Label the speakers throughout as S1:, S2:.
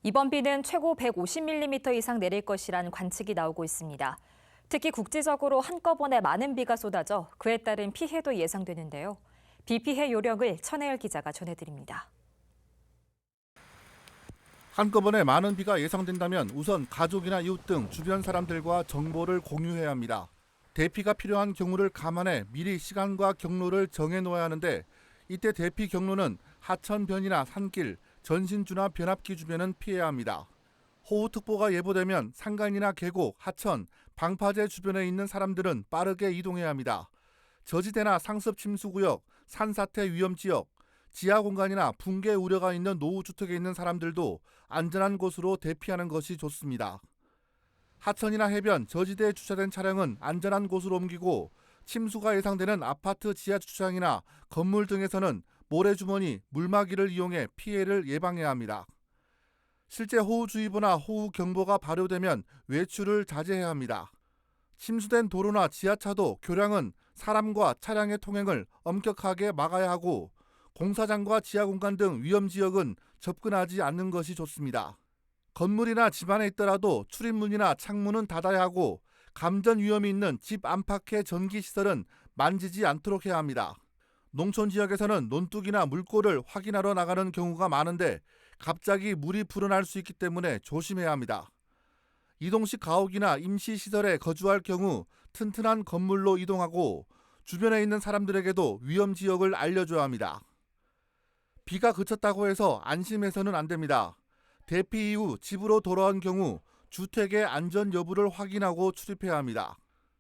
S1: 이번 비는 최고 150mm 이상 내릴 것이란 관측이 나오고 있습니다. 특히 국지적으로 한꺼번에 많은 비가 쏟아져 그에 따른 피해도 예상되는데요. 비 피해 요령을 천혜열 기자가 전해드립니다.
S2: 한꺼번에 많은 비가 예상된다면 우선 가족이나 이웃 등 주변 사람들과 정보를 공유해야 합니다. 대피가 필요한 경우를 감안해 미리 시간과 경로를 정해놓아야 하는데 이때 대피 경로는 하천변이나 산길, 전신주나 변압기 주변은 피해야 합니다. 호우특보가 예보되면 산간이나 계곡, 하천, 방파제 주변에 있는 사람들은 빠르게 이동해야 합니다. 저지대나 상습 침수구역, 산사태 위험지역, 지하공간이나 붕괴 우려가 있는 노후주택에 있는 사람들도 안전한 곳으로 대피하는 것이 좋습니다. 하천이나 해변, 저지대에 주차된 차량은 안전한 곳으로 옮기고 침수가 예상되는 아파트 지하주차장이나 건물 등에서는 모래주머니, 물막이를 이용해 피해를 예방해야 합니다. 실제 호우주의보나 호우경보가 발효되면 외출을 자제해야 합니다. 침수된 도로나 지하차도, 교량은 사람과 차량의 통행을 엄격하게 막아야 하고 공사장과 지하공간 등 위험지역은 접근하지 않는 것이 좋습니다. 건물이나 집안에 있더라도 출입문이나 창문은 닫아야 하고 감전 위험이 있는 집 안팎의 전기시설은 만지지 않도록 해야 합니다. 농촌 지역에서는 논둑이나 물골을 확인하러 나가는 경우가 많은데 갑자기 물이 불어날 수 있기 때문에 조심해야 합니다. 이동식 가옥이나 임시시설에 거주할 경우 튼튼한 건물로 이동하고 주변에 있는 사람들에게도 위험지역을 알려줘야 합니다. 비가 그쳤다고 해서 안심해서는 안 됩니다. 대피 이후 집으로 돌아온 경우 주택의 안전 여부를 확인하고 출입해야 합니다.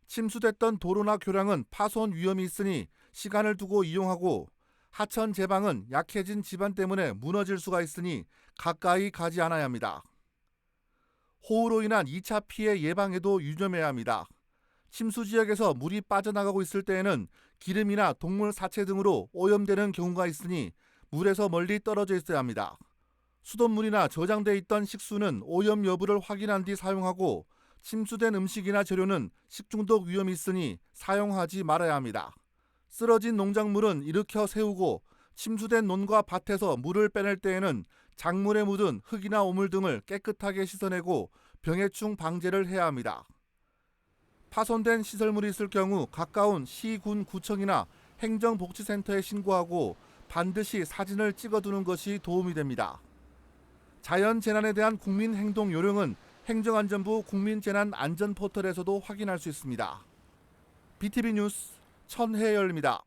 S2: 침수됐던 도로나 교량은 파손 위험이 있으니 시간을 두고 이용하고 하천 제방은 약해진 집안 때문에 무너질 수가 있으니 가까이 가지 않아야 합니다. 호우로 인한 2차 피해 예방에도 유념해야 합니다. 침수 지역에서 물이 빠져나가고 있을 때에는 기름이나 동물 사체 등으로 오염되는 경우가 있으니 물에서 멀리 떨어져 있어야 합니다. 수돗물이나 저장돼 있던 식수는 오염 여부를 확인한 뒤 사용하고 침수된 음식이나 재료는 식중독 위험이 있으니 사용하지 말아야 합니다. 쓰러진 농작물은 일으켜 세우고 침수된 논과 밭에서 물을 빼낼 때에는 작물에 묻은 흙이나 오물 등을 깨끗하게 씻어내고 병해충 방제를 해야 합니다. 파손된 시설물이 있을 경우 가까운 시, 군, 구청이나 행정복지센터에 신고하고 반드시 사진을 찍어두는 것이 도움이 됩니다. 자연재난에 대한 국민행동요령은 행정안전부 국민재난안전포털에서도 확인할 수 있습니다. BTV 뉴스 천혜열입니다.